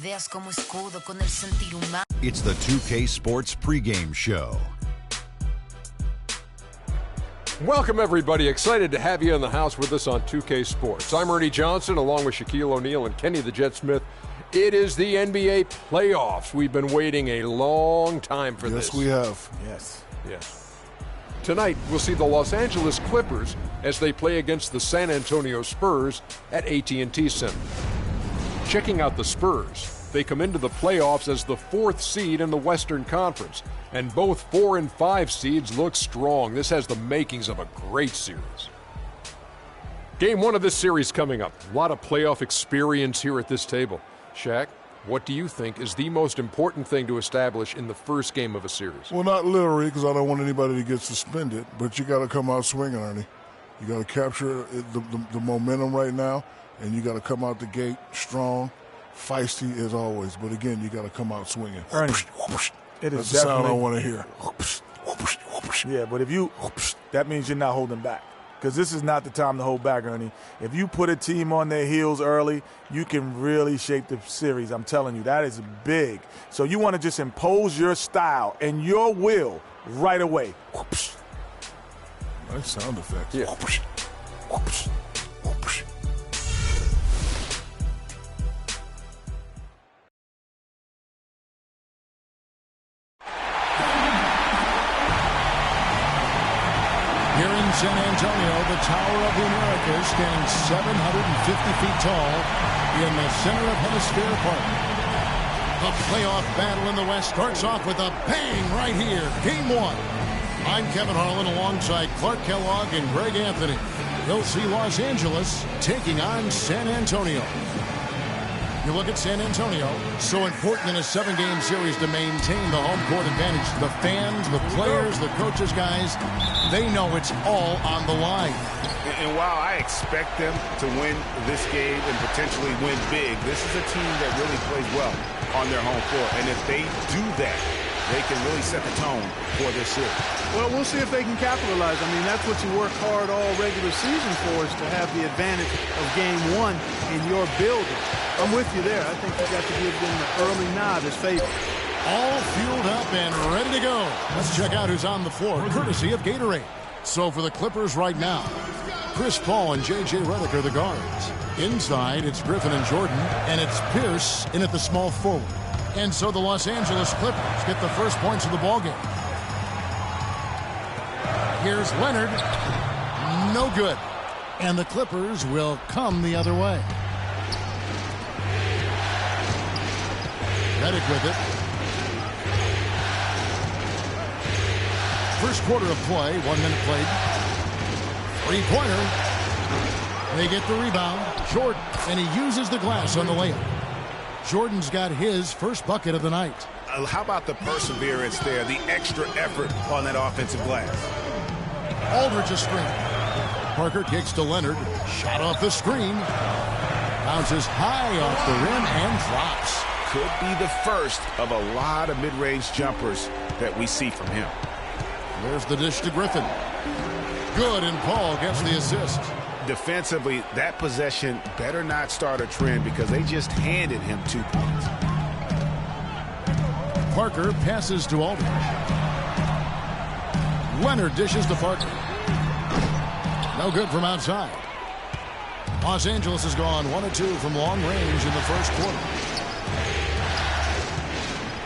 Veas como escudo con el sentir humano. It's the 2K Sports pregame show. Welcome, everybody. Excited to have you in the house with us on 2K Sports. I'm Ernie Johnson, along with Shaquille O'Neal and Kenny the Jet Smith. It is the NBA playoffs. We've been waiting a long time for this. Yes, we have. Yes. Tonight, we'll see the Los Angeles Clippers as they play against the San Antonio Spurs at AT&T Center. Checking out the Spurs, they come into the playoffs as the 4th seed in the Western Conference, and both 4 and 5 seeds look strong. This has the makings of a great series. Game 1 of this series coming up. A lot of playoff experience here at this table. Shaq, what do you think is the most important thing to establish in the first game of a series? Well, not literally, because I don't want anybody to get suspended, but you got to come out swinging, Ernie. You got to capture the momentum right now, and you got to come out the gate strong, feisty as always. But again, you got to come out swinging. Ernie, it is That's the sound I want to hear. Yeah, but if you, that means you're not holding back. Because this is not the time to hold back, Ernie. If you put a team on their heels early, you can really shape the series. I'm telling you, that is big. So you want to just impose your style and your will right away. Nice sound effects. Yeah. Here in San Antonio, the Tower of the Americas, standing 750 feet tall in the center of Hemisphere Park. The playoff battle in the West starts off with a bang right here. Game 1. I'm Kevin Harlan alongside Clark Kellogg and Greg Anthony. You'll see Los Angeles taking on San Antonio. You look at San Antonio, so important in a 7-game series to maintain the home court advantage. The fans, the players, the coaches, guys, they know it's all on the line. And while I expect them to win this game and potentially win big, this is a team that really plays well on their home floor. And if they do that, they can really set the tone for this series. Well, we'll see if they can capitalize. I mean, that's what you work hard all regular season for, is to have the advantage of game 1 in your building. I'm with you there. I think you got to give them the early nod as favorites. All fueled up and ready to go. Let's check out who's on the floor, courtesy of Gatorade. So for the Clippers right now, Chris Paul and J.J. Redick are the guards. Inside, it's Griffin and Jordan, and it's Pierce in at the small forward. And so the Los Angeles Clippers get the first points of the ballgame. Here's Leonard. No good. And the Clippers will come the other way. Redick with it. First quarter of play, 1 minute played. Three-pointer. They get the rebound. Jordan, and he uses the glass on the layup. Jordan's got his first bucket of the night. How about the perseverance there, the extra effort on that offensive glass? Aldridge a screen. Parker kicks to Leonard. Shot off the screen. Bounces high off the rim and drops. Could be the first of a lot of mid-range jumpers that we see from him. There's the dish to Griffin. Good, and Paul gets the assist. Defensively, that possession better not start a trend because they just handed him 2 points. Parker passes to Aldridge. Leonard dishes to Parker. No good from outside. Los Angeles has gone 1 of 2 from long range in the first quarter.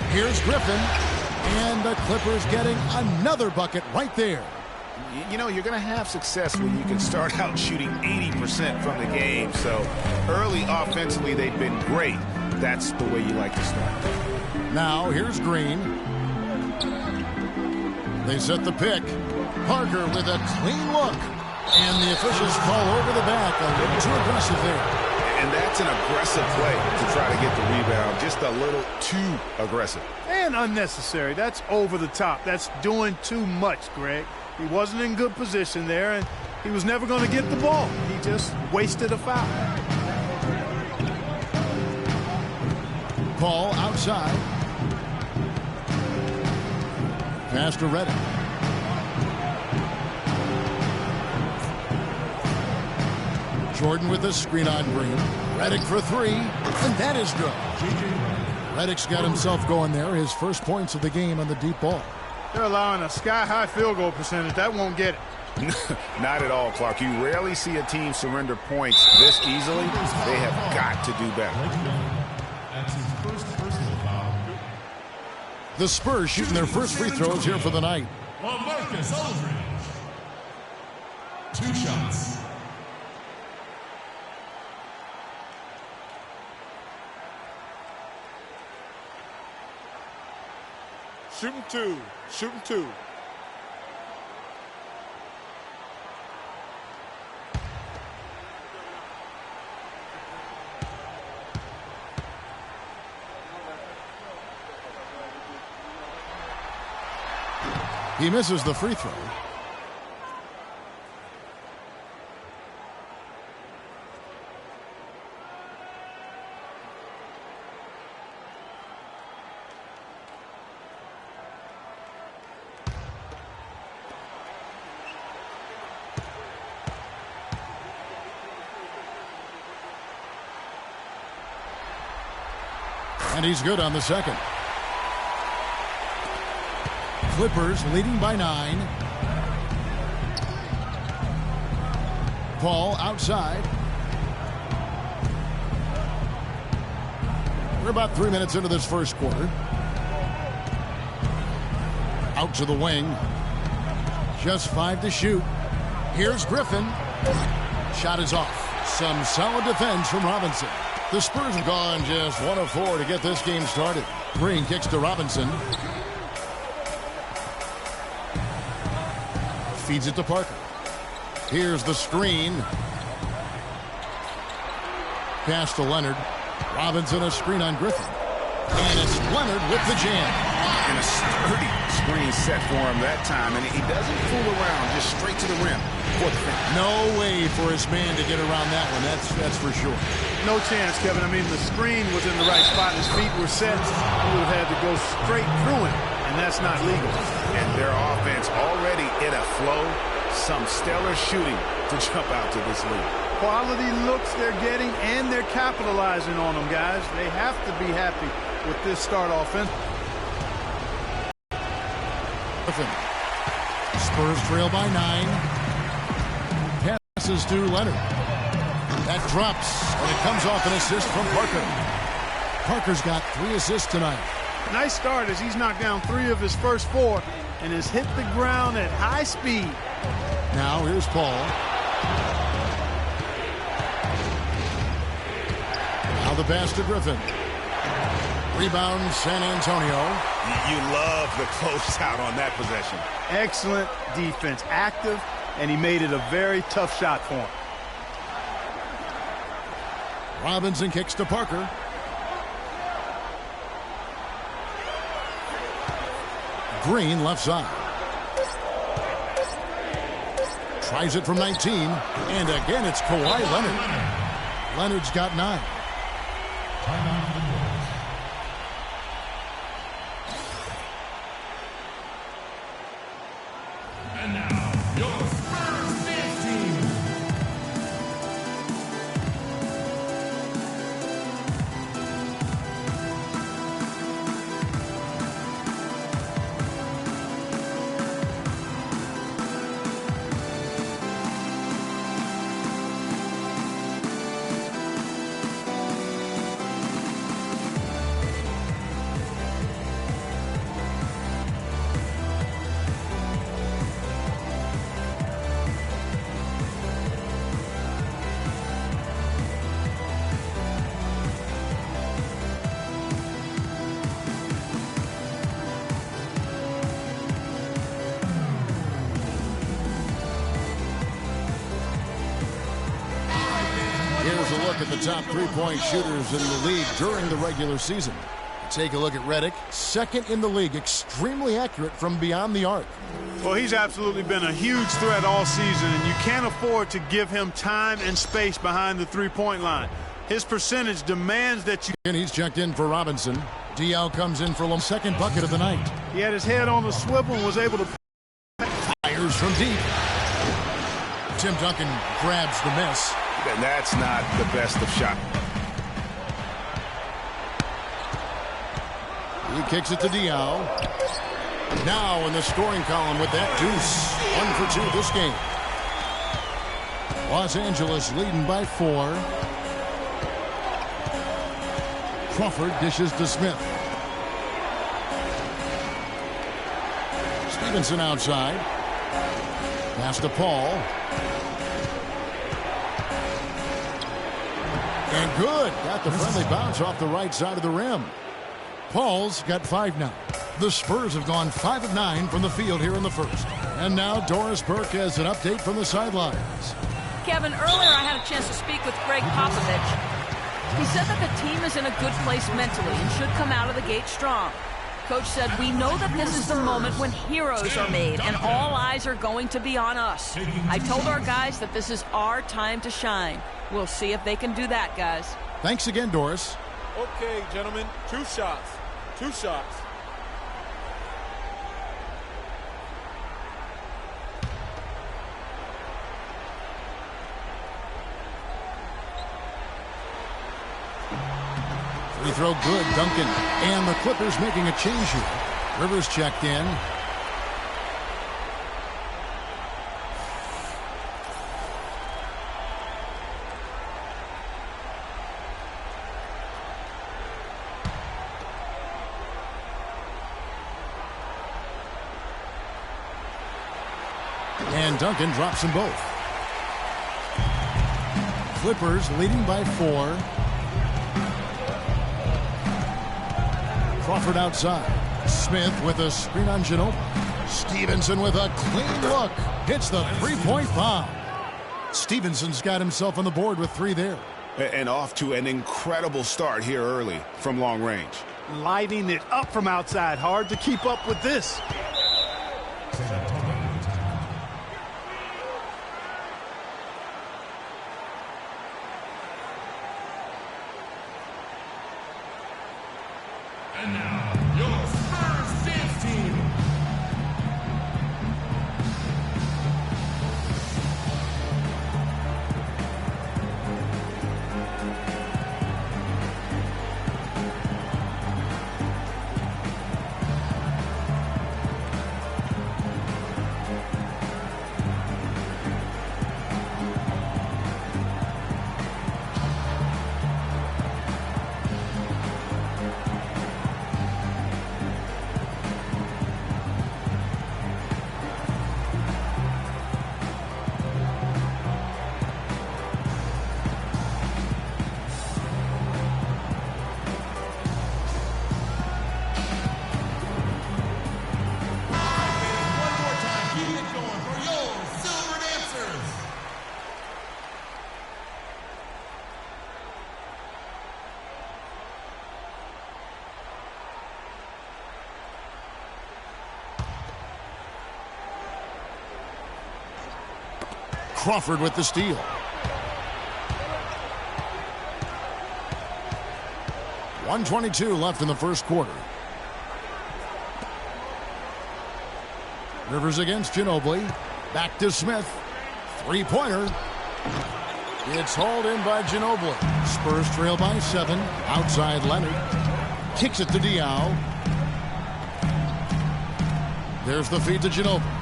Here's Griffin, and the Clippers getting another bucket right there. You know, you're going to have success when you can start out shooting 80% from the game. So early offensively, they've been great. That's the way you like to start. Now here's Green. They set the pick. Parker with a clean look. And the officials call over the back. A little too aggressive there. And that's an aggressive play to try to get the rebound. Just a little too aggressive. And unnecessary. That's over the top. That's doing too much, Greg. He wasn't in good position there, and he was never going to get the ball. He just wasted a foul. Paul outside. Pass to Redick. Jordan with the screen on Green. Redick for 3, and that is good. Redick's got himself going there. His first points of the game on the deep ball. They're allowing a sky-high field goal percentage. That won't get it. Not at all, Clark. You rarely see a team surrender points this easily. They have got to do better. The Spurs shooting their first free throws here for the night. Marcus Aldridge. 2 shots. Shooting 2. Shooting 2. He misses the free throw. And he's good on the second. Clippers leading by 9. Paul outside. We're about 3 minutes into this first quarter. Out to the wing. Just 5 to shoot. Here's Griffin. Shot is off. Some solid defense from Robinson. The Spurs have gone just 1 of 4 to get this game started. Green kicks to Robinson. Feeds it to Parker. Here's the screen. Pass to Leonard. Robinson a screen on Griffin. And it's Leonard with the jam. And a sturdy screen set for him that time. And he doesn't fool around, just straight to the rim. No way for his man to get around that one. That's for sure. No chance, Kevin. I mean, the screen was in the right spot. His feet were set. He would have had to go straight through him, and that's not legal. And their offense already in a flow. Some stellar shooting to jump out to this lead. Quality looks they're getting, and they're capitalizing on them, guys. They have to be happy with this start offense. Spurs trail by 9. Passes to Leonard. That drops, and it comes off an assist from Parker. Parker's got 3 assists tonight. Nice start as he's knocked down 3 of his first 4 and has hit the ground at high speed. Now here's Paul. Now the pass to Griffin. Rebound San Antonio. You love the closeout on that possession. Excellent defense. Active, and he made it a very tough shot for him. Robinson kicks to Parker. Green left side. Tries it from 19. And again, it's Kawhi Leonard. Leonard's got 9. And now, your Spurs dance team. Here's a look at the top three-point shooters in the league during the regular season. Take a look at Redick, second in the league, extremely accurate from beyond the arc. Well, he's absolutely been a huge threat all season, and you can't afford to give him time and space behind the three-point line. His percentage demands that you... And he's checked in for Robinson. DL comes in for the second bucket of the night. He had his head on the swivel and was able to... Fires from deep. Tim Duncan grabs the miss. And that's not the best of shot. He kicks it to Diaw. Now in the scoring column with that deuce. 1 for 2 this game. Los Angeles leading by 4. Crawford dishes to Smith. Stevenson outside. Pass to Paul. And good. Got the friendly bounce off the right side of the rim. Paul's got 5 now. The Spurs have gone 5 of 9 from the field here in the first. And now Doris Burke has an update from the sidelines. Kevin, earlier I had a chance to speak with Greg Popovich. He said that the team is in a good place mentally and should come out of the gate strong. Coach said, we know that this is the moment when heroes are made and all eyes are going to be on us. I told our guys that this is our time to shine. We'll see if they can do that, guys. Thanks again, Doris. Okay, gentlemen, 2 shots. 2 shots. Free throw good, Duncan. And the Clippers making a change here. Rivers checked in. And Duncan drops them both. Clippers leading by 4. Crawford outside. Smith with a screen on Ginobili. Stevenson with a clean look. Hits the three-point bomb. Stevenson's got himself on the board with 3 there. And off to an incredible start here early from long range. Lighting it up from outside. Hard to keep up with this. And now, your Spurs dance team. Crawford with the steal. .122 left in the first quarter. Rivers against Ginobili. Back to Smith. Three-pointer. It's hauled in by Ginobili. Spurs trail by 7. Outside Leonard. Kicks it to Diaw. There's the feed to Ginobili.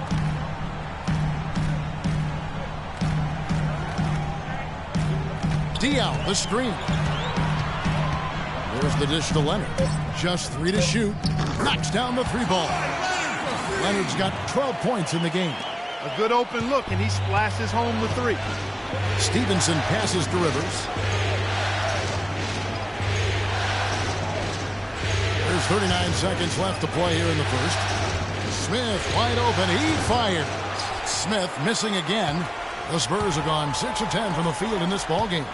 Diaw, the screen. There's the dish to Leonard. Just 3 to shoot. Knocks down the 3-ball. Leonard's got 12 points in the game. A good open look, and he splashes home the 3. Stevenson passes to Rivers. There's 39 seconds left to play here in the first. Smith wide open. He fires. Smith missing again. The Spurs have gone 6 of 10 from the field in this ballgame.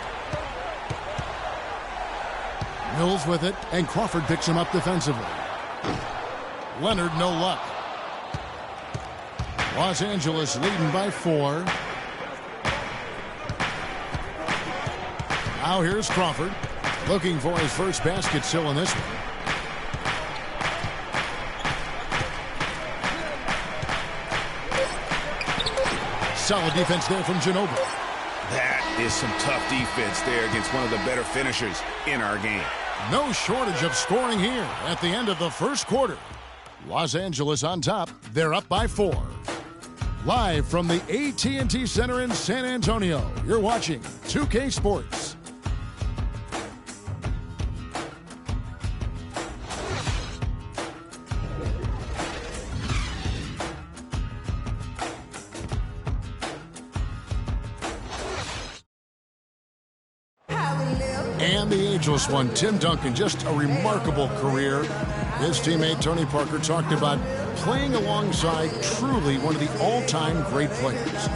Mills with it, and Crawford picks him up defensively. Leonard, no luck. Los Angeles leading by 4. Now here's Crawford, looking for his first basket still in this one. Solid defense there from Ginobili. That is some tough defense there against one of the better finishers in our game. No shortage of scoring here at the end of the first quarter. Los Angeles on top. They're up by 4. Live from the AT&T Center in San Antonio, you're watching 2K Sports. And the ageless one, Tim Duncan, just a remarkable career. His teammate Tony Parker talked about playing alongside truly one of the all-time great players.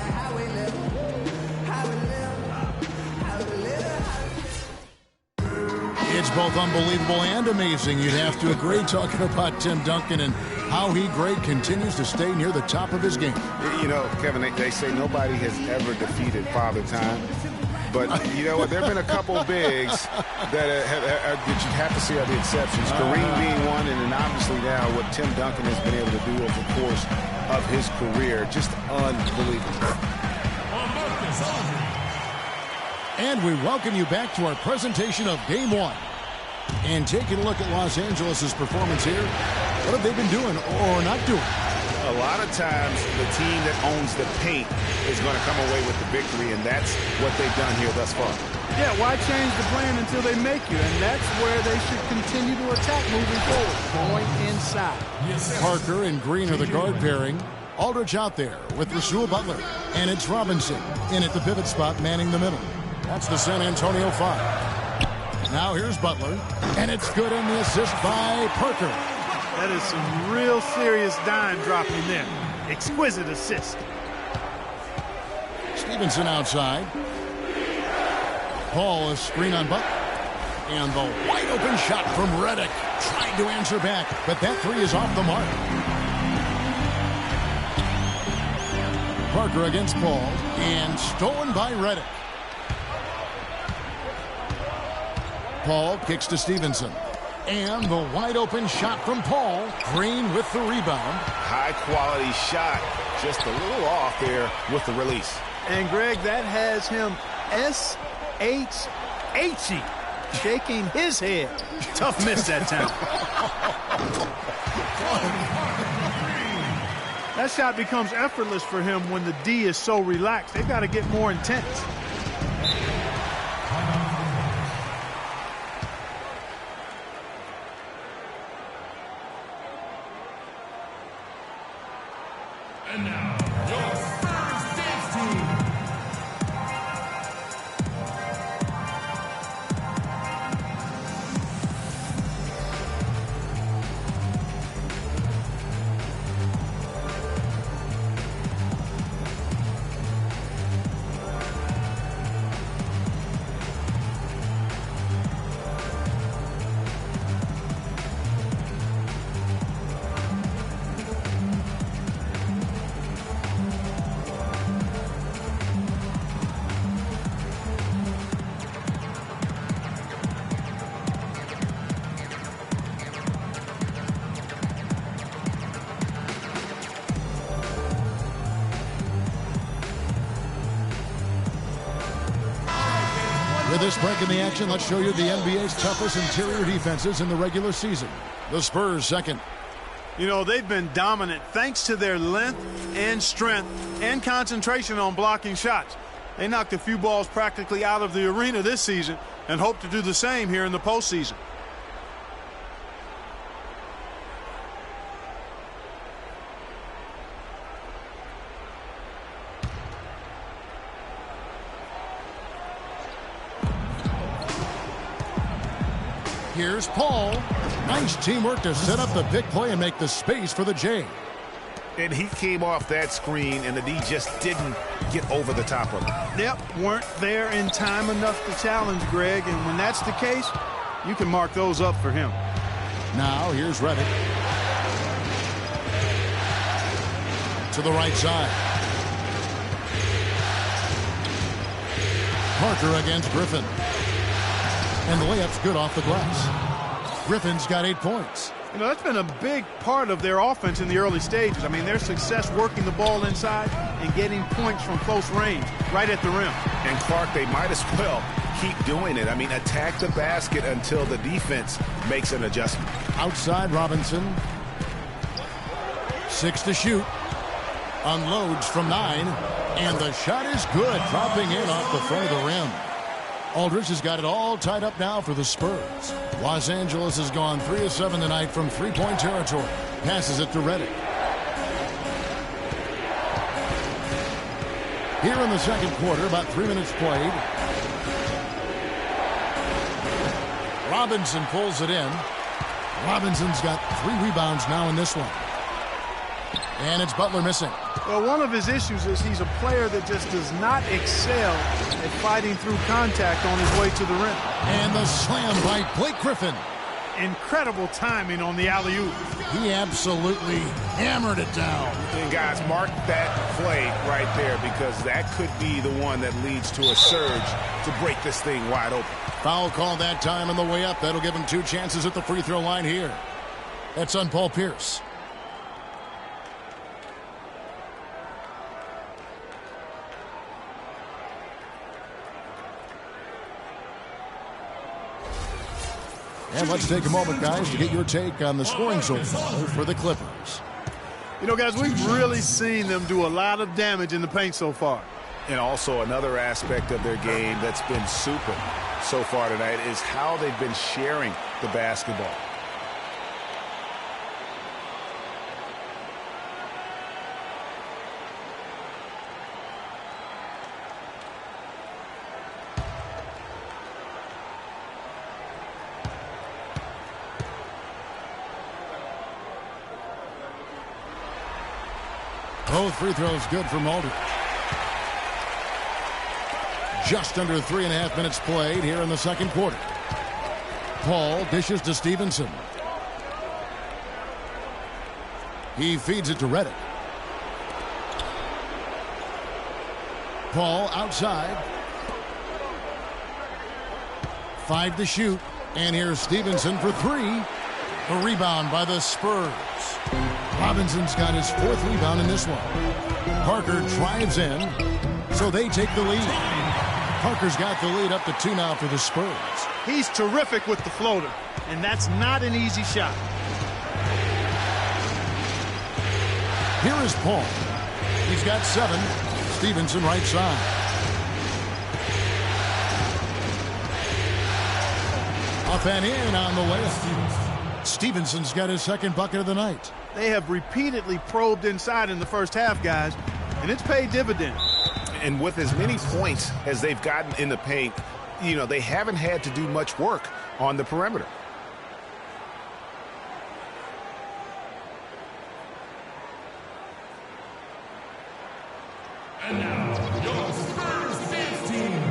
It's both unbelievable and amazing, you'd have to agree, talking about Tim Duncan and how he continues to stay near the top of his game. You know, Kevin, they say nobody has ever defeated Father Time. But, you know what, there have been a couple bigs that you have to see are the exceptions. Kareem being one, and then obviously now what Tim Duncan has been able to do over the course of his career. Just unbelievable. And we welcome you back to our presentation of Game 1. And taking a look at Los Angeles' performance here, what have they been doing or not doing? A lot of times, the team that owns the paint is going to come away with the victory, and that's what they've done here thus far. Yeah, why change the plan until they make you? And that's where they should continue to attack moving forward, going inside. Parker and Green are the guard pairing. Aldridge out there with Rasul Butler. And it's Robinson in at the pivot spot, manning the middle. That's the San Antonio 5. Now here's Butler, and it's good in the assist by Parker. That is some real serious dime dropping there. Exquisite assist. Stevenson outside. Paul is screen on Butler. And the wide open shot from Redick. Tried to answer back, but that three is off the mark. Parker against Paul, and stolen by Redick. Paul kicks to Stevenson. And the wide open shot from Paul. Green with the rebound. High quality shot. Just a little off there with the release. And Greg, that has him S-H-H-E, shaking his head. Tough miss that time. That shot becomes effortless for him when the D is so relaxed. They've got to get more intense. And now, your Spurs dance team. With this break in the action, let's show you the NBA's toughest interior defenses in the regular season. The Spurs second. You know, they've been dominant thanks to their length and strength and concentration on blocking shots. They knocked a few balls practically out of the arena this season and hope to do the same here in the postseason. Here's Paul. Nice teamwork to set up the big play and make the space for the J. And he came off that screen, and the D just didn't get over the top of him. Yep, weren't there in time enough to challenge Greg, and when that's the case, you can mark those up for him. Now here's Redick. To the right side. Parker against Griffin. And the layup's good off the glass. Griffin's got 8 points. You know, that's been a big part of their offense in the early stages. I mean, their success working the ball inside and getting points from close range, right at the rim. And Clark, they might as well keep doing it. I mean, attack the basket until the defense makes an adjustment. Outside Robinson. 6 to shoot. Unloads from 9. And the shot is good, dropping in off the front of the rim. Aldridge has got it all tied up now for the Spurs. Los Angeles has gone 3 of 7 tonight from three-point territory. Passes it to Redick. Here in the second quarter, about 3 minutes played. Robinson pulls it in. Robinson's got 3 rebounds now in this one. And it's Butler missing. Well, one of his issues is he's a player that just does not excel at fighting through contact on his way to the rim. And the slam by Blake Griffin. Incredible timing on the alley-oop. He absolutely hammered it down. And guys, mark that play right there, because that could be the one that leads to a surge to break this thing wide open. Foul call that time on the way up. That'll give him 2 chances at the free throw line here. That's on Paul Pierce. And let's take a moment, guys, to get your take on the scoring so far for the Clippers. You know, guys, we've really seen them do a lot of damage in the paint so far. And also another aspect of their game that's been super so far tonight is how they've been sharing the basketball. Both free throws good from Aldridge. Just under 3.5 minutes played here in the second quarter. Paul dishes to Stevenson. He feeds it to Redick. Paul outside. 5 to shoot. And here's Stevenson for 3. A rebound by the Spurs. Robinson's got his 4th rebound in this one. Parker drives in, so they take the lead. Parker's got the lead up to 2 now for the Spurs. He's terrific with the floater, and that's not an easy shot. Here is Paul. He's got 7. Stevenson right side. Up and in on the layup. Stevenson's got his 2nd bucket of the night. They have repeatedly probed inside in the first half, guys, and it's paid dividends. And with as many points as they've gotten in the paint, you know, they haven't had to do much work on the perimeter. And now, your Spurs dance team.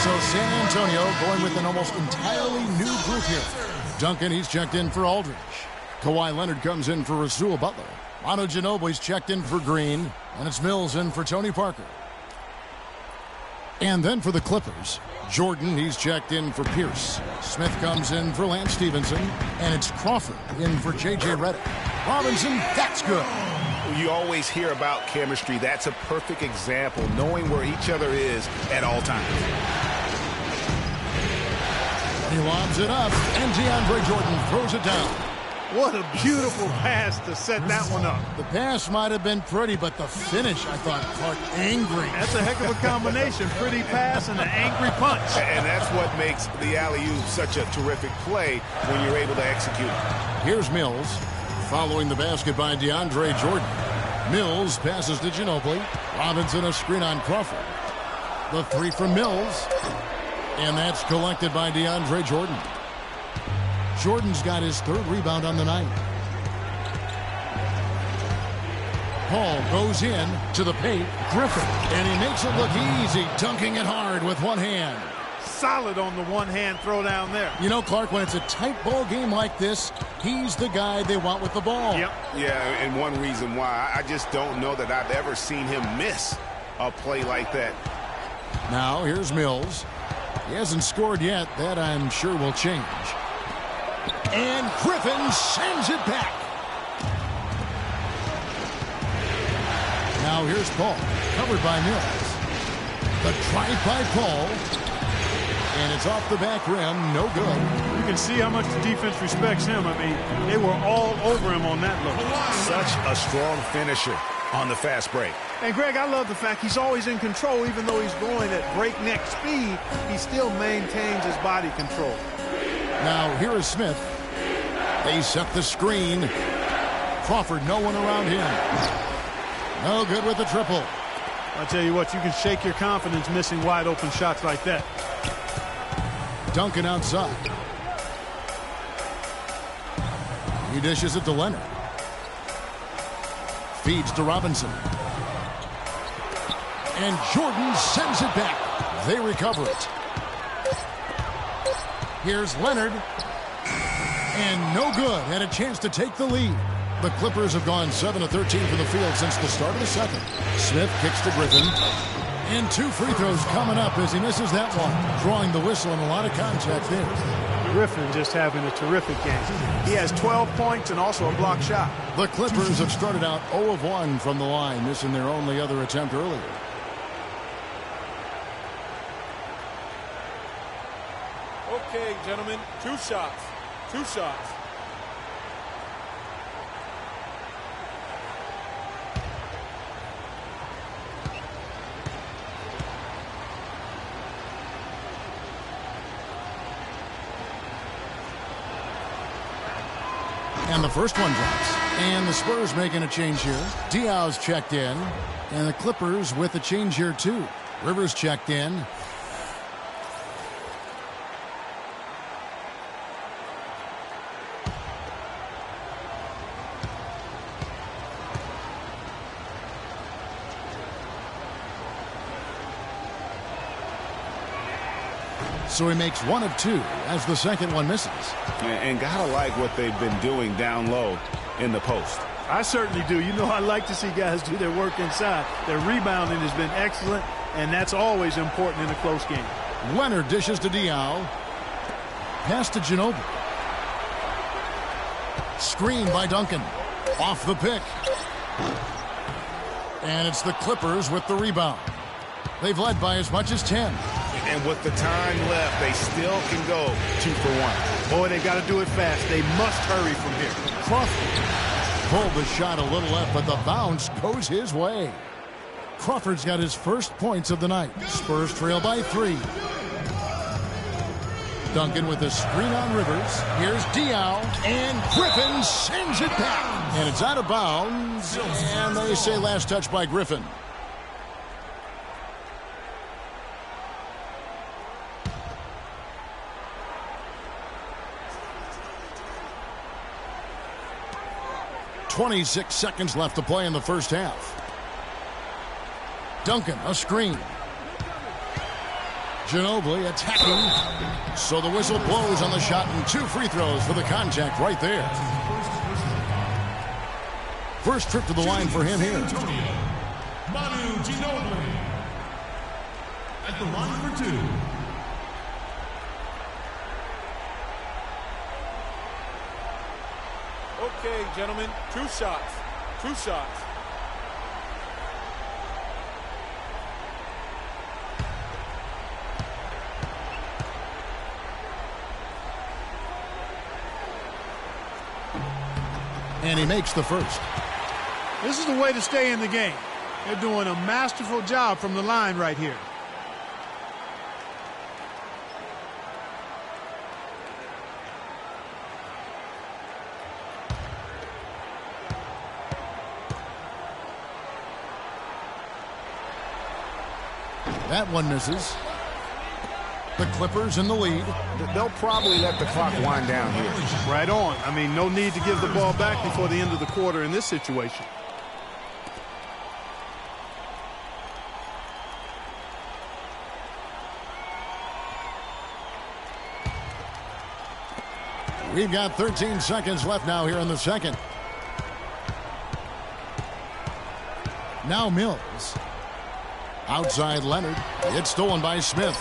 So San Antonio going with an almost entirely new group here. Duncan, he's checked in for Aldridge. Kawhi Leonard comes in for Rasul Butler. Manu Ginobili's checked in for Green. And it's Mills in for Tony Parker. And then for the Clippers, Jordan, he's checked in for Pierce. Smith comes in for Lance Stevenson. And it's Crawford in for J.J. Redick. Robinson, that's good. You always hear about chemistry. That's a perfect example, knowing where each other is at all times. He lobs it up, and DeAndre Jordan throws it down. What a beautiful pass to set that one up. The pass might have been pretty, but the finish, I thought, Clark, angry. That's a heck of a combination. Pretty pass and an angry punch. And that's what makes the alley-oop such a terrific play when you're able to execute it. Here's Mills. Following the basket by DeAndre Jordan. Mills passes to Ginobili. Robinson a screen on Crawford. The three from Mills. And that's collected by DeAndre Jordan. Jordan's got his third rebound on the night. Paul goes in to the paint. Griffin. And he makes it look easy, dunking it hard with one hand. Solid on the one-hand throw down there. You know, Clark, when it's a tight ball game like this, he's the guy they want with the ball. Yep. Yeah, and one reason why, I just don't know that I've ever seen him miss a play like that. Now, here's Mills. He hasn't scored yet. That, I'm sure, will change. And Griffin sends it back. Now, here's Paul, covered by Mills. The drive by Paul. And it's off the back rim, no good. You can see how much the defense respects him. I mean, they were all over him on that look. Such a strong finisher on the fast break. And, Greg, I love the fact he's always in control. Even though he's going at breakneck speed, he still maintains his body control. Now, here is Smith. They set the screen. Crawford, no one around him. No good with the triple. I'll tell you what, you can shake your confidence missing wide open shots like that. Duncan outside. He dishes it to Leonard. Feeds to Robinson. And Jordan sends it back. They recover it. Here's Leonard. And no good. Had a chance to take the lead. The Clippers have gone 7 of 13 from the field since the start of the second. Smith kicks to Griffin. And two free throws coming up as he misses that one. Drawing the whistle and a lot of contact there. Griffin just having a terrific game. He has 12 points and also a block shot. The Clippers have started out 0 of 1 from the line, missing their only other attempt earlier. Okay, gentlemen, 2 shots. 2 shots. And the first one drops. And the Spurs making a change here. Diaw's checked in. And the Clippers with a change here, too. Rivers checked in. So he makes 1 of 2 as the second one misses. And gotta like what they've been doing down low in the post. I certainly do. You know, I like to see guys do their work inside. Their rebounding has been excellent, and that's always important in a close game. Leonard dishes to Diaw. Pass to Ginobili. Screen by Duncan. Off the pick. And it's the Clippers with the rebound. They've led by as much as 10. And with the time left, they still can go 2 for 1. Boy, they got to do it fast. They must hurry from here. Crawford pulled the shot a little left, but the bounce goes his way. Crawford's got his first points of the night. Spurs trail by 3. Duncan with a screen on Rivers. Here's Diaw, and Griffin sends it back. And it's out of bounds, and they say last touch by Griffin. .26 seconds left to play in the first half. Duncan, a screen. Ginobili attacking. So the whistle blows on the shot and 2 free throws for the contact right there. First trip to the line for him here. Manu Ginobili at the line for 2. Okay, gentlemen, 2 shots. 2 shots. And he makes the first. This is the way to stay in the game. They're doing a masterful job from the line right here. That one misses. The Clippers in the lead. They'll probably let the clock wind down here. Right on. I mean, no need to give the ball back before the end of the quarter in this situation. We've got 13 seconds left now here in the second. Now Mills. Outside Leonard. It's stolen by Smith.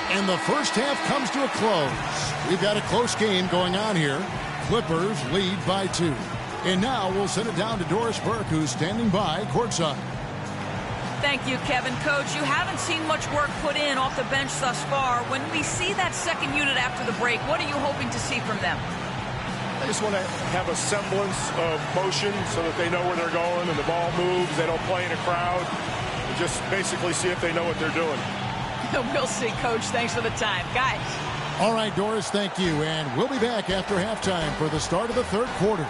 And the first half comes to a close. We've got a close game going on here. Clippers lead by 2. And now we'll send it down to Doris Burke, who's standing by courtside. Thank you, Kevin. Coach, you haven't seen much work put in off the bench thus far. When we see that second unit after the break, what are you hoping to see from them? I just want to have a semblance of motion so that they know where they're going and the ball moves. They don't play in a crowd. And just basically see if they know what they're doing. We'll see, Coach. Thanks for the time. Guys. All right, Doris, thank you. And we'll be back after halftime for the start of the third quarter.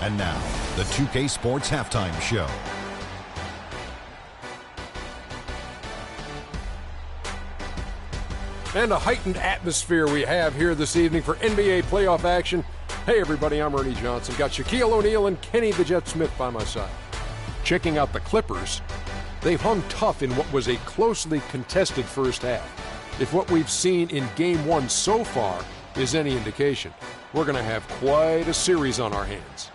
And now, the 2K Sports Halftime Show. And a heightened atmosphere we have here this evening for NBA playoff action. Hey, everybody, I'm Ernie Johnson. Got Shaquille O'Neal and Kenny the Jet Smith by my side. Checking out the Clippers, they've hung tough in what was a closely contested first half. If what we've seen in Game 1 so far is any indication, we're going to have quite a series on our hands.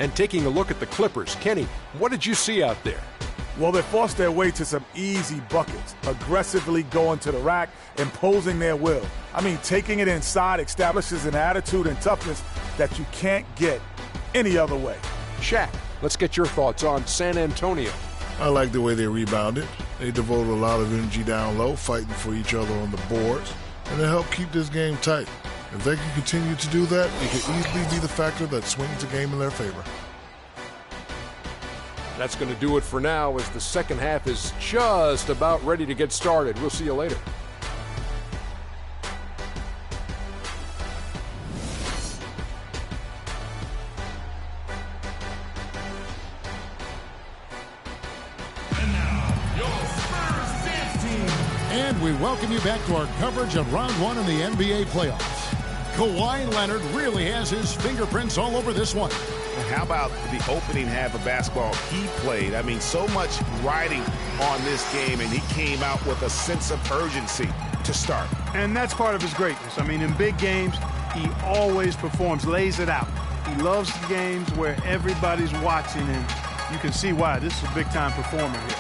And taking a look at the Clippers, Kenny, what did you see out there? Well, they forced their way to some easy buckets, aggressively going to the rack, imposing their will. I mean, taking it inside establishes an attitude and toughness that you can't get any other way. Shaq, let's get your thoughts on San Antonio. I like the way they rebounded. They devoted a lot of energy down low, fighting for each other on the boards, and they helped keep this game tight. If they can continue to do that, it could easily be the factor that swings the game in their favor. That's going to do it for now as the second half is just about ready to get started. We'll see you later. And now, your Spurs dance team. And we welcome you back to our coverage of Round 1 in the NBA playoffs. Kawhi Leonard really has his fingerprints all over this one. How about the opening half of basketball he played? I mean, so much riding on this game, and he came out with a sense of urgency to start. And that's part of his greatness. I mean, in big games, he always performs, lays it out. He loves the games where everybody's watching, and you can see why. This is a big-time performer here.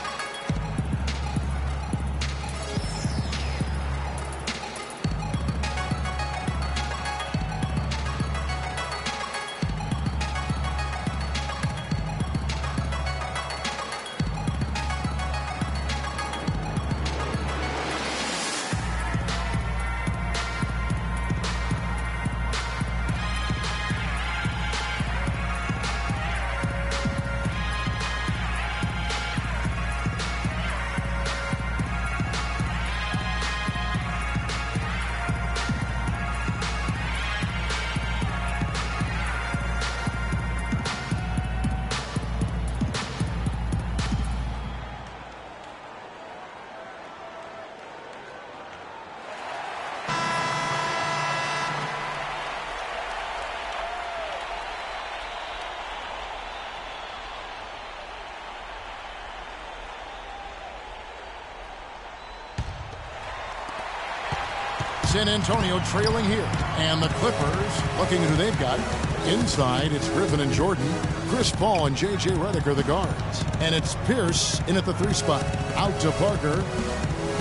San Antonio trailing here. And the Clippers looking at who they've got. Inside, it's Griffin and Jordan. Chris Paul and J.J. Redick are the guards. And it's Pierce in at the 3 spot. Out to Parker.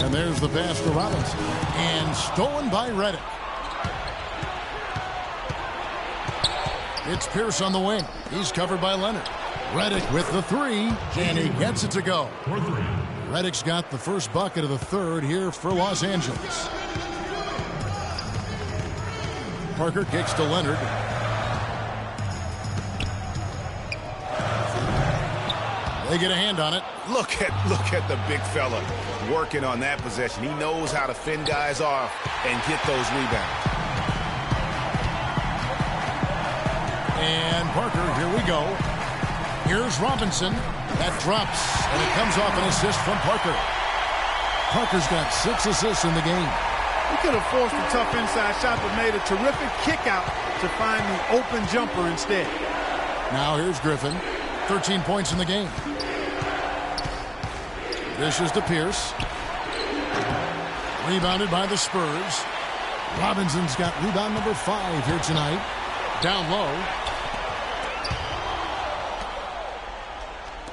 And there's the pass to Robinson. And stolen by Redick. It's Pierce on the wing. He's covered by Leonard. Redick with the 3. And he gets it to go. Redick's got the first bucket of the third here for Los Angeles. Parker kicks to Leonard. They get a hand on it. Look at the big fella working on that possession. He knows how to fend guys off and get those rebounds. And Parker, here we go. Here's Robinson. That drops, and it comes off an assist from Parker. Parker's got 6 assists in the game. He could have forced a tough inside shot, but made a terrific kick out to find the open jumper instead. Now here's Griffin. 13 points in the game. This is to Pierce. Rebounded by the Spurs. Robinson's got rebound number 5 here tonight. Down low.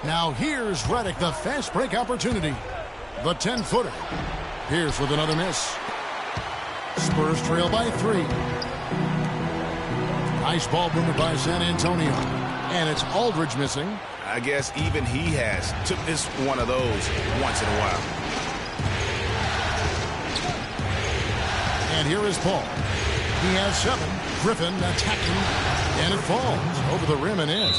Now here's Redick, the fast break opportunity. The 10-footer. Pierce with another miss. Spurs trail by 3. Nice ball movement by San Antonio. And it's Aldridge missing. I guess even he has took this one of those once in a while. And here is Paul. He has 7. Griffin attacking. And it falls over the rim and in.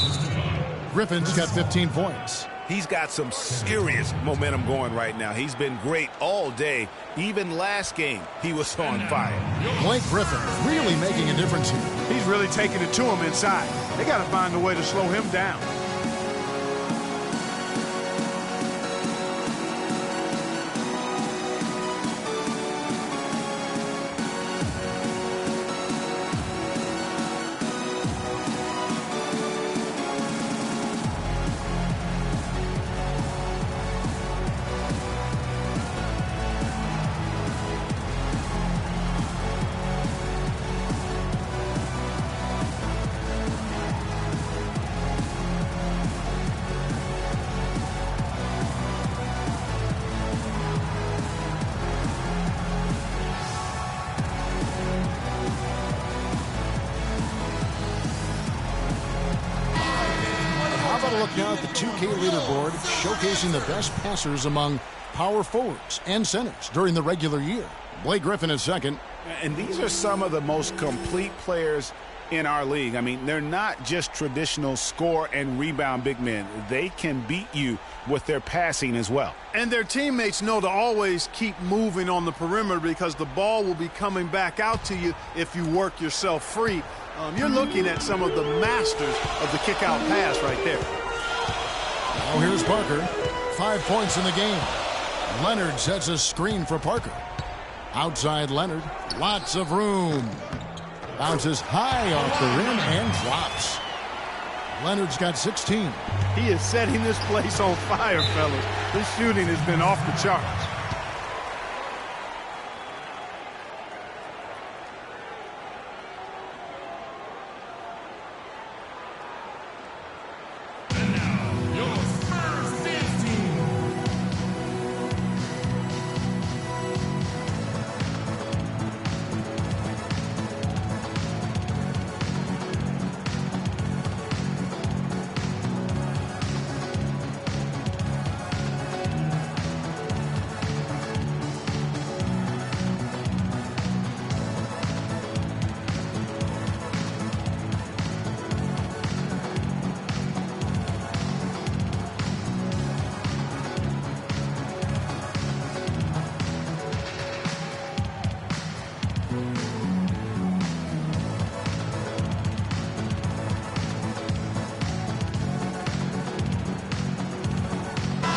Griffin's got 15 points. He's got some serious momentum going right now. He's been great all day. Even last game, he was on fire. Blake Griffin really making a difference here. He's really taking it to him inside. They got to find a way to slow him down. Look now at the 2K leaderboard, showcasing the best passers among power forwards and centers during the regular year. Blake Griffin is second. And these are some of the most complete players in our league. I mean, they're not just traditional score and rebound big men. They can beat you with their passing as well. And their teammates know to always keep moving on the perimeter because the ball will be coming back out to you if you work yourself free. You're looking at some of the masters of the kick-out pass right there. Now here's Parker. 5 points in the game. Leonard sets a screen for Parker. Outside Leonard. Lots of room. Bounces high off the rim and drops. Leonard's got 16. He is setting this place on fire, fellas. This shooting has been off the charts.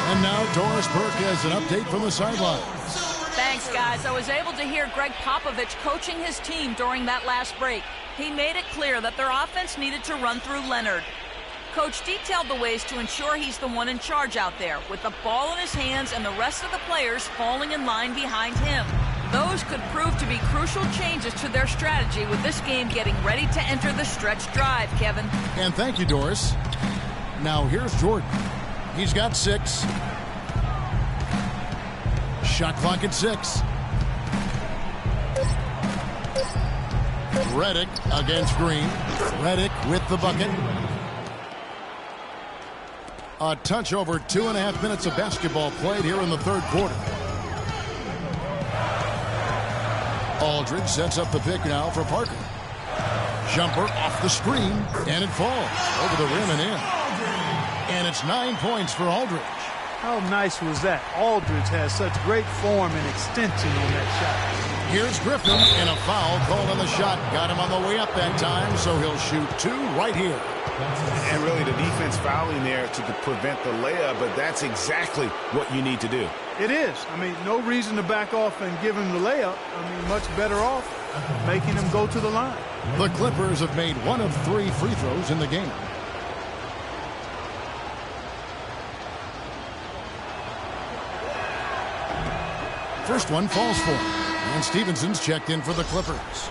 And now Doris Burke has an update from the sidelines. Thanks, guys. I was able to hear Greg Popovich coaching his team during that last break. He made it clear that their offense needed to run through Leonard. Coach detailed the ways to ensure he's the one in charge out there, with the ball in his hands and the rest of the players falling in line behind him. Those could prove to be crucial changes to their strategy with this game getting ready to enter the stretch drive, Kevin. And thank you, Doris. Now here's Jordan. He's got 6. Shot clock at 6. Redick against Green. Redick with the bucket. A touch over 2.5 minutes of basketball played here in the third quarter. Aldridge sets up the pick now for Parker. Jumper off the screen, and it falls over the rim and in. And it's 9 points for Aldridge. How nice was that? Aldridge has such great form and extension on that shot. Here's Griffin, and a foul called on the shot. Got him on the way up that time, so he'll shoot 2 right here. And really the defense fouling there to prevent the layup, but that's exactly what you need to do. It is. I mean, no reason to back off and give him the layup. I mean, much better off making him go to the line. The Clippers have made 1 of 3 free throws in the game. First one falls for him. And Stevenson's checked in for the Clippers.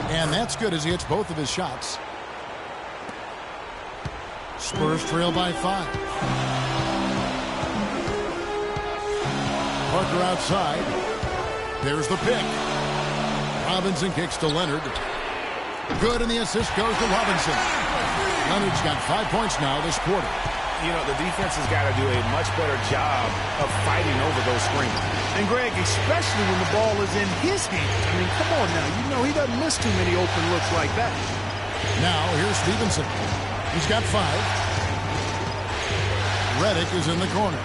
And that's good as he hits both of his shots. Spurs trail by 5. Parker outside. There's the pick. Robinson kicks to Leonard. Good, and the assist goes to Robinson. Leonard's got 5 points now this quarter. You know, the defense has got to do a much better job of fighting over those screens. And, Greg, especially when the ball is in his hands. I mean, come on now. You know he doesn't miss too many open looks like that. Now, here's Stevenson. He's got 5. Reddick is in the corner.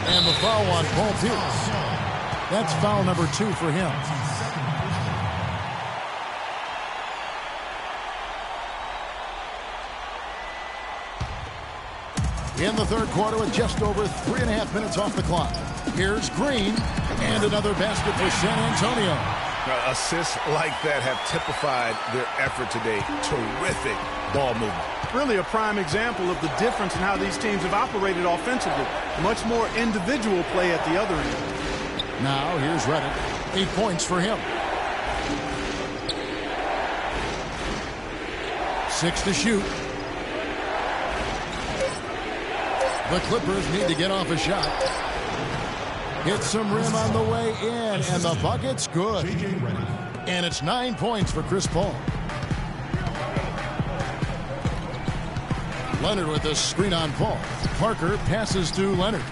And the foul on Paul Pierce. That's foul number 2 for him. In the third quarter with just over 3.5 minutes off the clock. Here's Green, and another basket for San Antonio. Assists like that have typified their effort today. Terrific ball movement. Really a prime example of the difference in how these teams have operated offensively. Much more individual play at the other end. Now here's Reddick. 8 points for him. 6 to shoot. The Clippers need to get off a shot. Hit some rim on the way in, and the bucket's good. And it's 9 points for Chris Paul. Leonard with a screen on Paul. Parker passes to Leonard.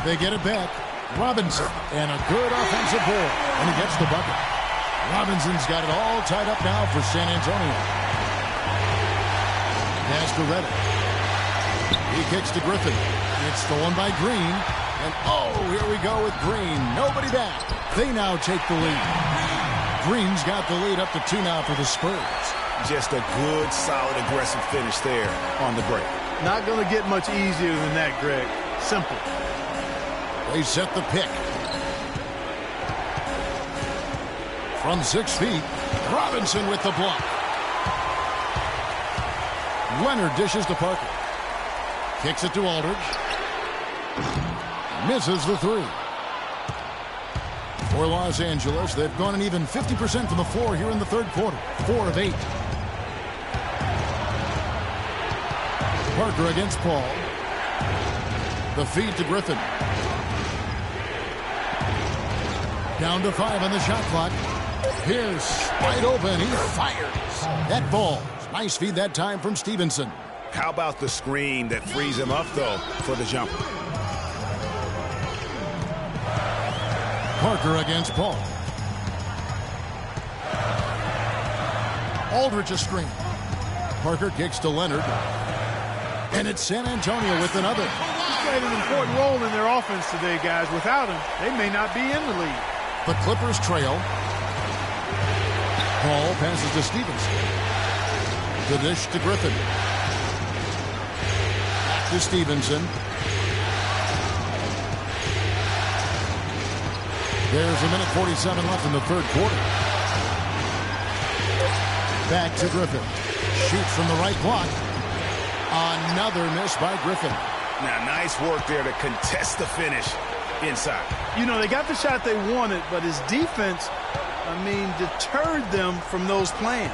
They get it back. Robinson, and a good offensive board, and he gets the bucket. Robinson's got it all tied up now for San Antonio. Pass to Reddick. He kicks to Griffin. It's stolen by Green. And oh, here we go with Green. Nobody back. They now take the lead. Green's got the lead up to 2 now for the Spurs. Just a good, solid, aggressive finish there on the break. Not going to get much easier than that, Greg. Simple. They set the pick. From 6 feet, Robinson with the block. Leonard dishes to Parker. Kicks it to Aldridge. Misses the 3. For Los Angeles, they've gone an even 50% from the floor here in the third quarter. 4 of 8. Parker against Paul. The feed to Griffin. Down to 5 on the shot clock. Pierce wide open. He fires. That falls. Nice feed that time from Stevenson. How about the screen that frees him up, though, for the jumper? Parker against Paul. Aldridge a screen. Parker kicks to Leonard. And it's San Antonio with another. He's played an important role in their offense today, guys. Without him, they may not be in the lead. The Clippers trail. Paul passes to Stevenson. The dish to Griffin. Back to Stevenson. There's 1:47 left in the third quarter. Back to Griffin. Shoots from the right block. Another miss by Griffin. Now, nice work there to contest the finish inside. You know, they got the shot they wanted, but his defense, deterred them from those plans.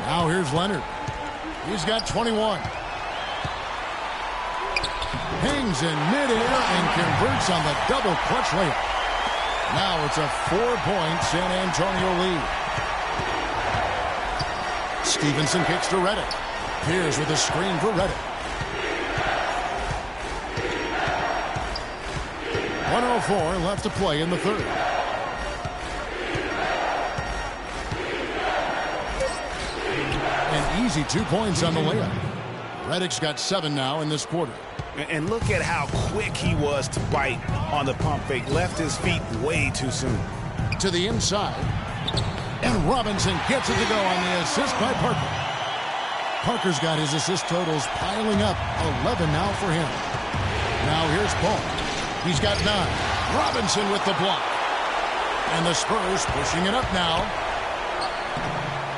Now here's Leonard. He's got 21. Hangs in midair and converts on the double clutch layup. Now it's a 4-point San Antonio lead. Stevenson kicks to Reddick. Here's with a screen for Reddick. 1:04 left to play in the third. An easy 2 points on the layup. Reddick's got 7 now in this quarter. And look at how quick he was to bite on the pump fake. Left his feet way too soon. To the inside. And Robinson gets it to go on the assist by Parker. Parker's got his assist totals piling up. 11 now for him. Now here's Paul. He's got 9. Robinson with the block. And the Spurs pushing it up now.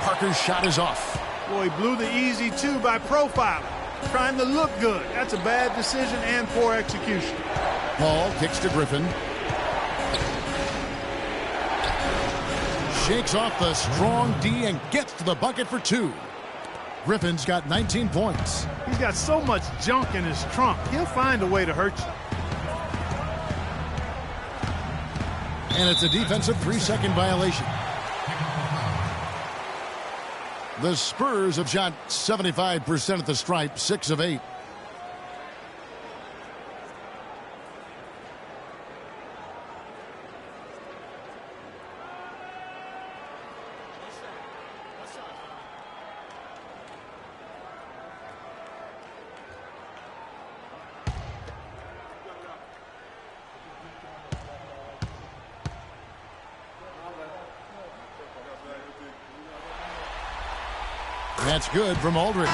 Parker's shot is off. Boy, he blew the easy 2 by profiling. Trying to look good. That's a bad decision and poor execution. Paul kicks to Griffin. Shakes off the strong D and gets to the bucket for 2. Griffin's got 19 points. He's got so much junk in his trunk. He'll find a way to hurt you. And it's a defensive 3-second violation. The Spurs have shot 75% at the stripe, 6 of 8. That's good from Aldridge.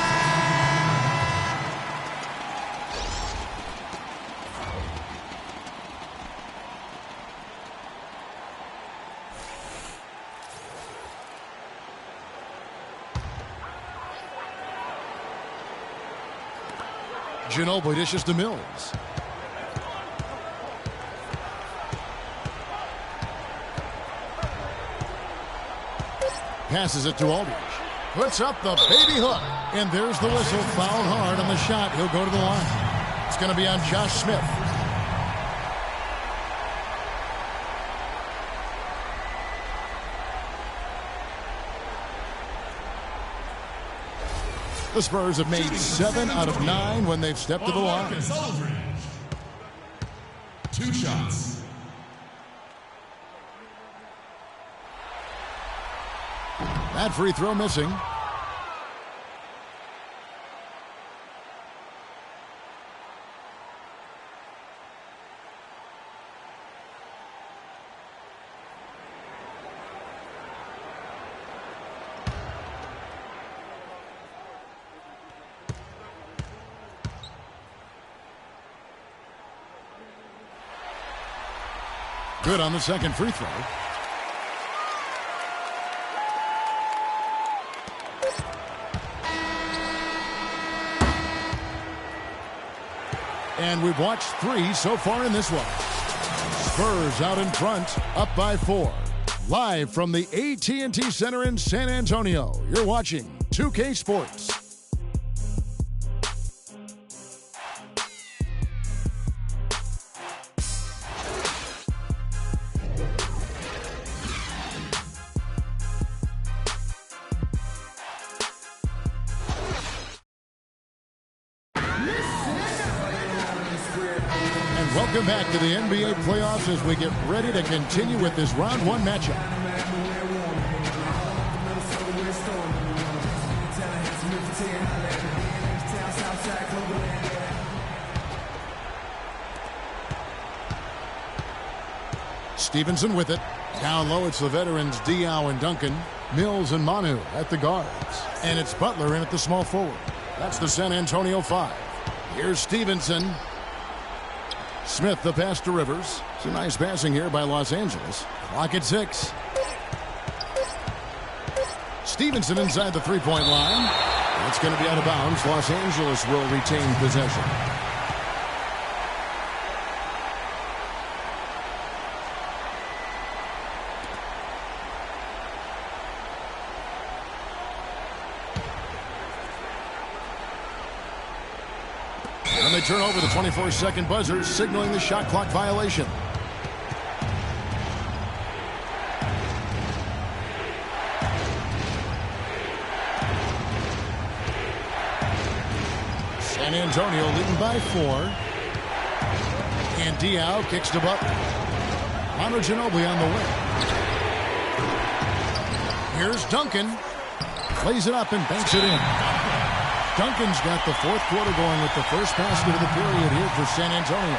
Ginobili dishes to Mills. Passes it to Aldridge. Puts up the baby hook. And there's the whistle. Fouled hard on the shot. He'll go to the line. It's going to be on Josh Smith. The Spurs have made 7 out of 9 when they've stepped to the line. 2 shots. That free throw missing. Good on the second free throw. And we've watched 3 so far in this one. Spurs out in front, up by 4. Live from the AT&T Center in San Antonio, you're watching 2K Sports. Welcome back to the NBA playoffs as we get ready to continue with this round 1 matchup. Stevenson with it. Down low, it's the veterans Diaw and Duncan. Mills and Manu at the guards. And it's Butler in at the small forward. That's the San Antonio 5. Here's Stevenson. Smith the pass to Rivers. Some nice passing here by Los Angeles. Clock at 6. Stevenson inside the three-point line. It's going to be out of bounds. Los Angeles will retain possession. And they turn over the 24-second buzzer, signaling the shot clock violation. San Antonio leading by 4. And Diao kicks to Butler. Manu Ginobili on the wing. Here's Duncan. Plays it up and banks it in. Duncan's got the fourth quarter going with the first basket of the period here for San Antonio.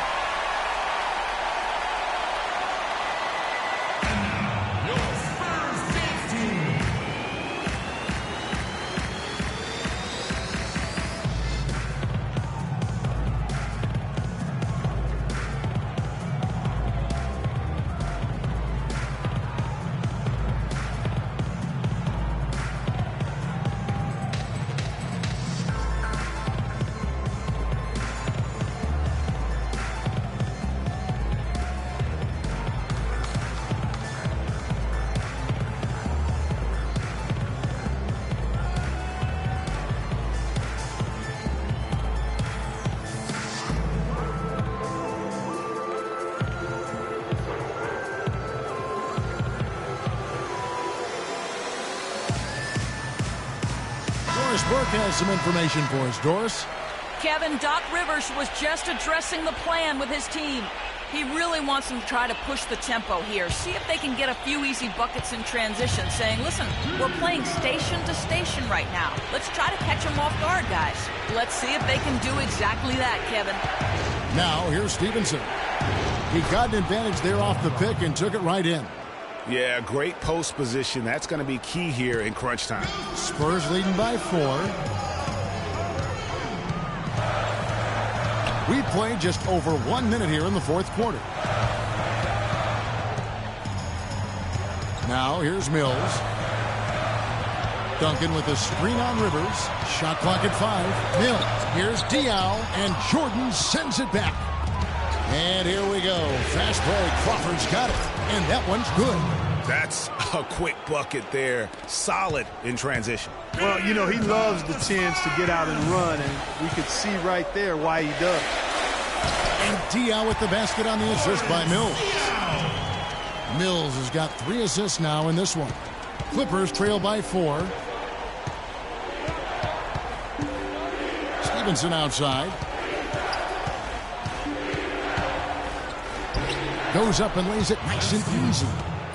Burke has some information for us. Doris? Kevin, Doc Rivers was just addressing the plan with his team. He really wants them to try to push the tempo here, see if they can get a few easy buckets in transition, saying, listen, we're playing station to station right now. Let's try to catch them off guard, guys. Let's see if they can do exactly that, Kevin. Now, here's Stevenson. He got an advantage there off the pick and took it right in. Yeah, great post position. That's going to be key here in crunch time. Spurs leading by 4. We played just over 1 minute here in the fourth quarter. Now here's Mills. Duncan with a screen on Rivers. Shot clock at 5. Mills. Here's Diao, and Jordan sends it back. And here we go. Fast break. Crawford's got it. And that one's good. That's a quick bucket there. Solid in transition. Well, you know, he loves the chance to get out and run, and we could see right there why he does. And Diao with the basket on the assist by Mills. Mills has got 3 assists now in this one. Clippers trail by 4. Stevenson outside. Goes up and lays it nice and easy.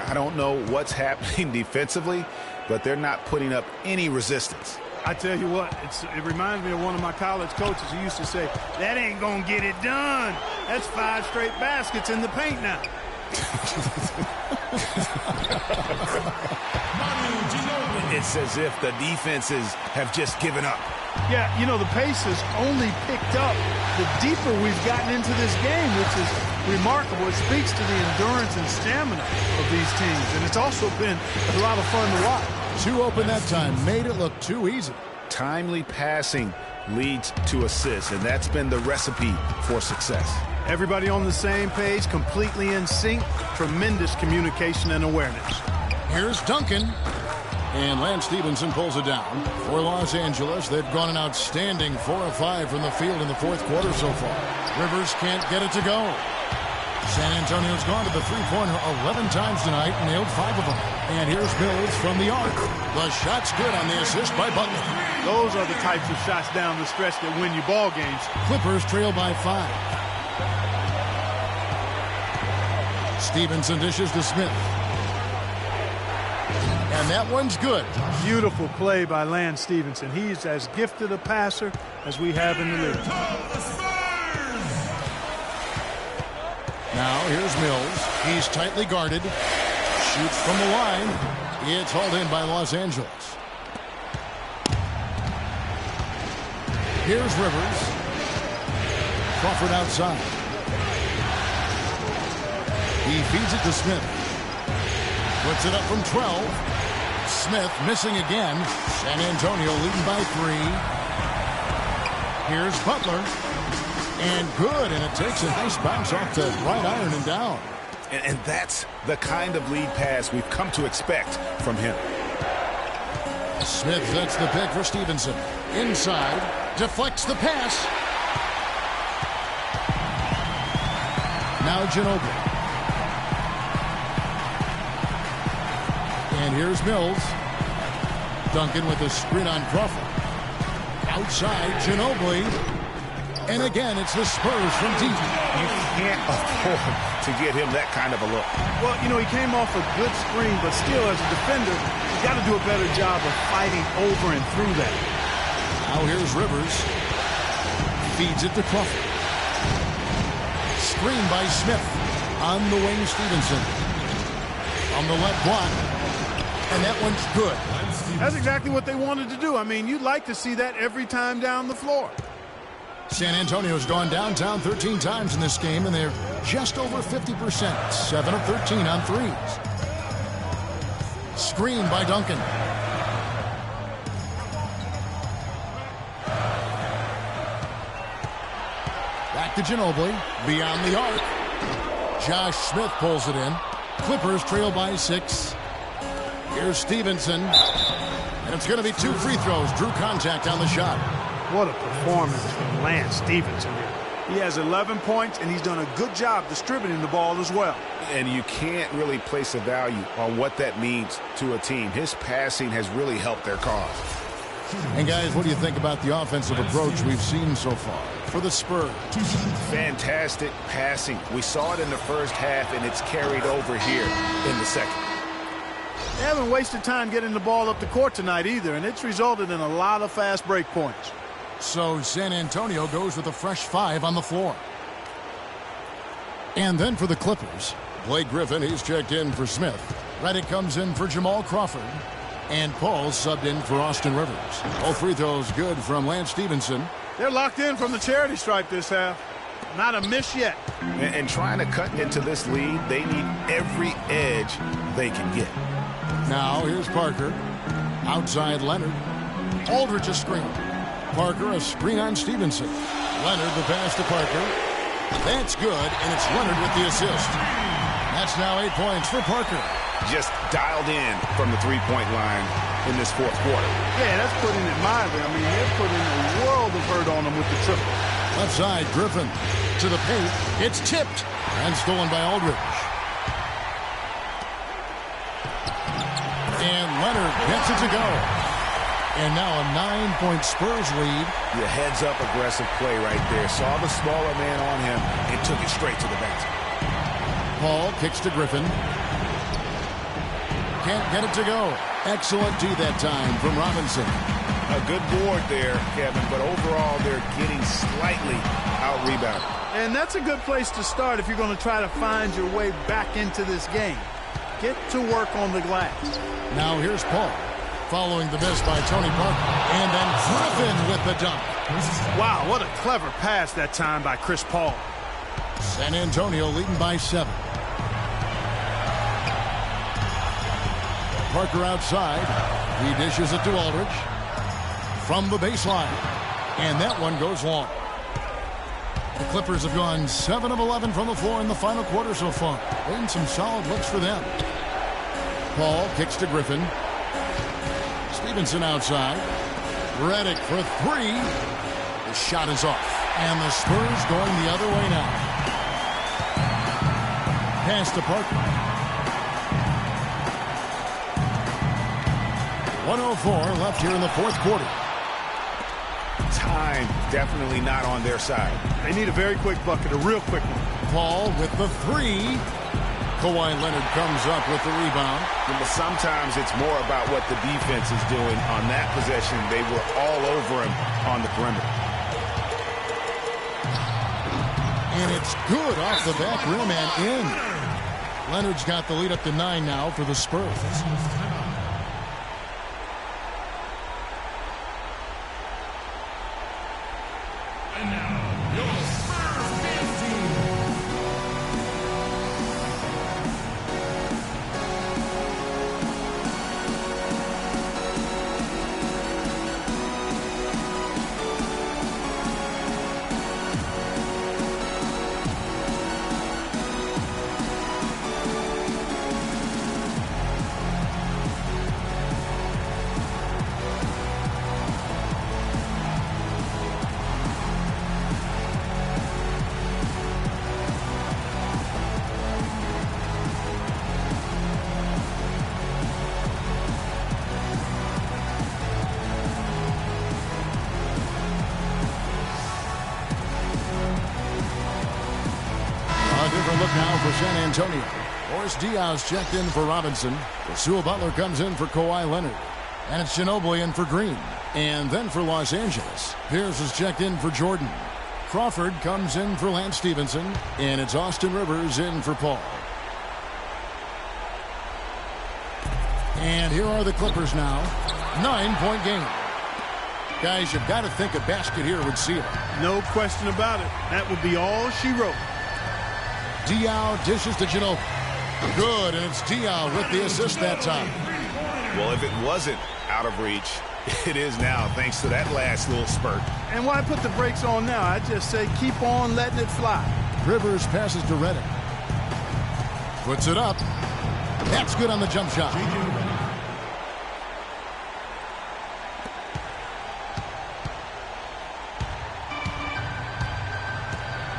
I don't know what's happening defensively, but they're not putting up any resistance. I tell you what, it reminds me of one of my college coaches who used to say, that ain't going to get it done. That's 5 straight baskets in the paint now. It's as if the defenses have just given up. Yeah, you know, the pace has only picked up the deeper we've gotten into this game, which is remarkable. It speaks to the endurance and stamina of these teams, and it's also been a lot of fun to watch. Too open that time, made it look too easy. Timely passing leads to assists, and that's been the recipe for success. Everybody on the same page, completely in sync, tremendous communication and awareness. Here's Duncan. And Lance Stevenson pulls it down. For Los Angeles, they've gone an outstanding 4 of 5 from the field in the fourth quarter so far. Rivers can't get it to go. San Antonio's gone to the three-pointer 11 times tonight, nailed 5 of them. And here's Mills from the arc. The shot's good on the assist by Butler. Those are the types of shots down the stretch that win you ball games. Clippers trail by 5. Stevenson dishes to Smith. And that one's good. Beautiful play by Lance Stevenson. He's as gifted a passer as we have in the league. Now here's Mills. He's tightly guarded. Shoots from the line. It's hauled in by Los Angeles. Here's Rivers. Crawford outside. He feeds it to Smith. Puts it up from 12. Smith missing again. San Antonio leading by 3. Here's Butler. And good, and it takes a nice bounce off the right iron and down. And that's the kind of lead pass we've come to expect from him. Smith sets the pick for Stevenson. Inside, deflects the pass. Now Ginobili. And here's Mills. Duncan with a screen on Crawford. Outside, Ginobili. And again, it's the Spurs from deep. You can't afford to get him that kind of a look. Well, you know, he came off a good screen, but still, as a defender, you got to do a better job of fighting over and through that. Now here's Rivers. Feeds it to Crawford. Screen by Smith. On the wing, Stevenson. On the left block. And that one's good. That's exactly what they wanted to do. I mean, you'd like to see that every time down the floor. San Antonio's gone downtown 13 times in this game, and they're just over 50%. 7 of 13 on threes. Screen by Duncan. Back to Ginobili. Beyond the arc. Josh Smith pulls it in. Clippers trail by 6. Here's Stevenson. And it's going to be 2 free throws. Drew contact on the shot. What a performance from Lance Stevenson here. He has 11 points, and he's done a good job distributing the ball as well. And you can't really place a value on what that means to a team. His passing has really helped their cause. And guys, what do you think about the offensive approach we've seen so far for the Spurs? Fantastic passing. We saw it in the first half, and it's carried over here in the second. They haven't wasted time getting the ball up the court tonight either, and it's resulted in a lot of fast break points. So San Antonio goes with a fresh 5 on the floor. And then for the Clippers, Blake Griffin, he's checked in for Smith. Redick comes in for Jamal Crawford. And Paul subbed in for Austin Rivers. All free throws good from Lance Stevenson. They're locked in from the charity stripe this half. Not a miss yet. And trying to cut into this lead, they need every edge they can get. Now here's Parker. Outside Leonard. Aldridge a screen. Parker a screen on Stevenson. Leonard the pass to Parker. That's good, and it's Leonard with the assist. That's now 8 points for Parker. Just dialed in from the three-point line in this fourth quarter. Yeah, that's putting it mildly. I mean, they're putting a world of hurt on him with the triple. Left side, Griffin to the paint. It's tipped and stolen by Aldridge. And Leonard gets it to go. And now a 9-point Spurs lead. The heads-up aggressive play right there. Saw the smaller man on him and took it straight to the basket. Paul kicks to Griffin. Can't get it to go. Excellent D that time from Robinson. A good board there, Kevin, but overall they're getting slightly out-rebounded. And that's a good place to start if you're going to try to find your way back into this game. Get to work on the glass. Now here's Paul, following the miss by Tony Parker. And then Griffin with the dunk. Wow, what a clever pass that time by Chris Paul. San Antonio leading by 7. Parker outside. He dishes it to Aldridge. From the baseline. And that one goes long. The Clippers have gone 7 of 11 from the floor in the final quarter so far. Been some solid looks for them. Paul kicks to Griffin. Stevenson outside. Redick for 3. The shot is off. And the Spurs going the other way now. Pass to Parker. 1:04 left here in the fourth quarter. Time definitely not on their side. They need a very quick bucket, a real quick one. Paul with the 3. Kawhi Leonard comes up with the rebound. But sometimes it's more about what the defense is doing on that possession. They were all over him on the perimeter. And it's good off the back rim and in. Leonard's got the lead up to 9 now for the Spurs. And now, your Spurs dance team. Antonio. Boris Diaz checked in for Robinson. Rasul Butler comes in for Kawhi Leonard. And it's Ginobili in for Green. And then for Los Angeles, Pierce is checked in for Jordan. Crawford comes in for Lance Stevenson. And it's Austin Rivers in for Paul. And here are the Clippers now. 9-point game. Guys, you've got to think a basket here would seal it. No question about it. That would be all she wrote. Diaw dishes to Ginobili. Good, and it's Diaw with the assist that time. Well, if it wasn't out of reach, it is now, thanks to that last little spurt. And why put the brakes on now? I just say keep on letting it fly. Rivers passes to Redick. Puts it up. That's good on the jump shot.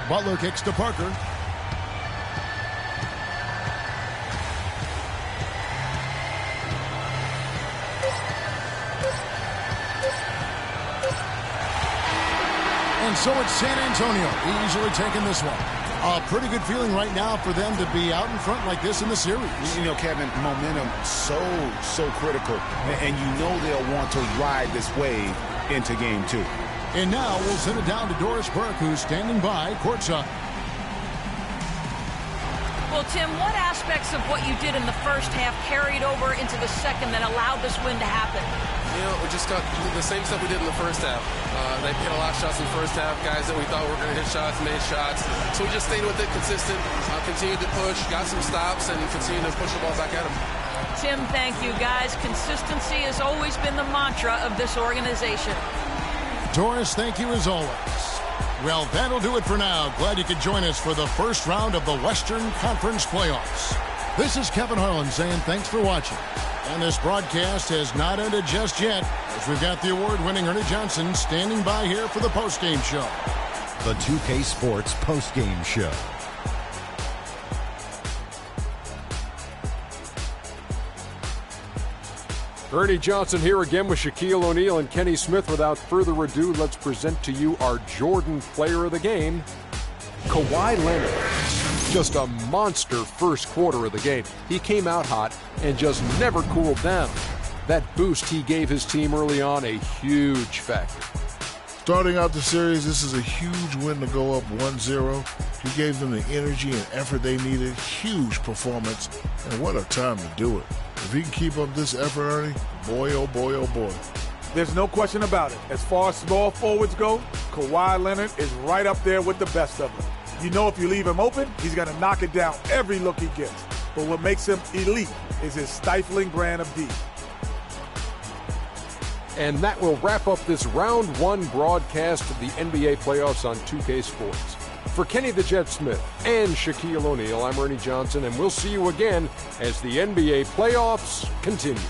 Butler kicks to Parker. And so it's San Antonio easily taking this one. A pretty good feeling right now for them to be out in front like this in the series. You know, Kevin, momentum so critical. And you know they'll want to ride this wave into game 2. And now we'll send it down to Doris Burke, who's standing by courtside. Well, Tim, what aspects of what you did in the first half carried over into the second that allowed this win to happen? You know, we just got the same stuff we did in the first half. They hit a lot of shots in the first half. Guys that we thought were going to hit shots made shots. So we just stayed with it, consistent, continued to push, got some stops, and continued to push the ball back at them. Tim, thank you, guys. Consistency has always been the mantra of this organization. Doris, thank you as always. Well, that'll do it for now. Glad you could join us for the first round of the Western Conference Playoffs. This is Kevin Harlan saying thanks for watching. And this broadcast has not ended just yet, as we've got the award-winning Ernie Johnson standing by here for the postgame show. The 2K Sports postgame show. Ernie Johnson here again with Shaquille O'Neal and Kenny Smith. Without further ado, let's present to you our Jordan Player of the Game, Kawhi Leonard. Just a monster first quarter of the game. He came out hot and just never cooled down. That boost he gave his team early on, a huge factor. Starting out the series, this is a huge win to go up 1-0. He gave them the energy and effort they needed. Huge performance, and what a time to do it. If he can keep up this effort, Ernie, boy, oh boy, oh boy. There's no question about it. As far as small forwards go, Kawhi Leonard is right up there with the best of them. You know if you leave him open, he's going to knock it down every look he gets. But what makes him elite is his stifling brand of D. And that will wrap up this round 1 broadcast of the NBA playoffs on 2K Sports. For Kenny the Jet Smith and Shaquille O'Neal, I'm Ernie Johnson, and we'll see you again as the NBA playoffs continue.